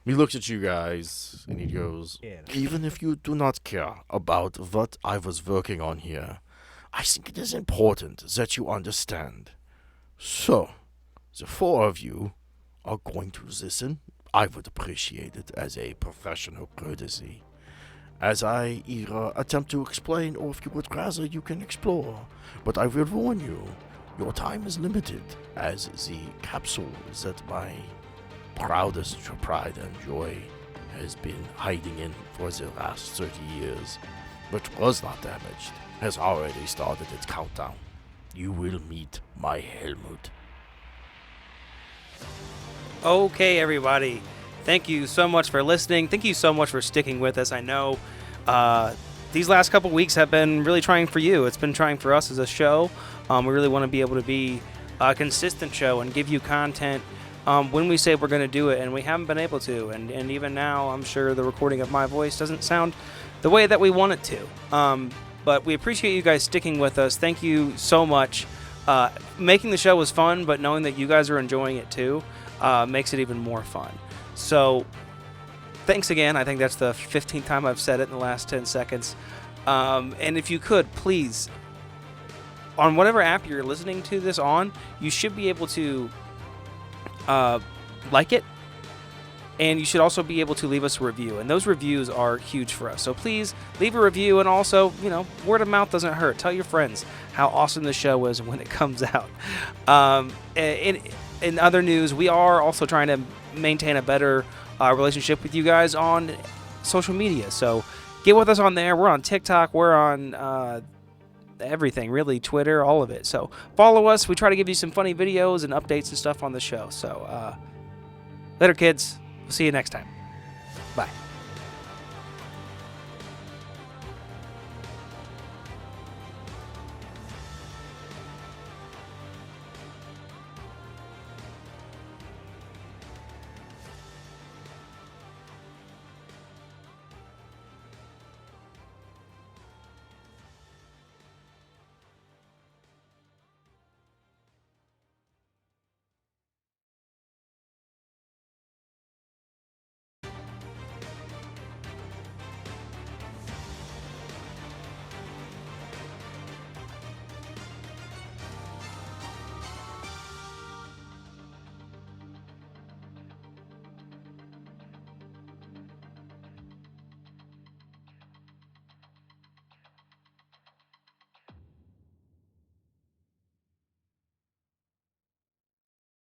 He looks at you guys and he goes, even if you do not care about what I was working on here, I think it is important that you understand. So, the four of you are going to listen. I would appreciate it as a professional courtesy. As I either attempt to explain or if you would rather, you can explore. But I will warn you, your time is limited, as the capsule that my proudest pride and joy has been hiding in for the last 30 years, but was not damaged, has already started its countdown. You will meet my Helmut. Okay, everybody. Thank you so much for listening. Thank you so much for sticking with us. I know these last couple weeks have been really trying for you. It's been trying for us as a show. We really want to be able to be a consistent show and give you content when we say we're going to do it, and we haven't been able to. And even now, I'm sure the recording of my voice doesn't sound the way that we want it to. But we appreciate you guys sticking with us. Thank you so much. Making the show was fun, but knowing that you guys are enjoying it too makes it even more fun. So thanks again. I think that's the 15th time I've said it in the last 10 seconds. And if you could, please, on whatever app you're listening to this on, you should be able to like it. And you should also be able to leave us a review. And those reviews are huge for us. So please leave a review. And also, word of mouth doesn't hurt. Tell your friends how awesome the show is when it comes out. In other news, we are also trying to maintain a better relationship with you guys on social media. So get with us on there. We're on TikTok. We're on everything, really, Twitter, all of it. So follow us. We try to give you some funny videos and updates and stuff on the show. So later, kids. We'll see you next time. Bye.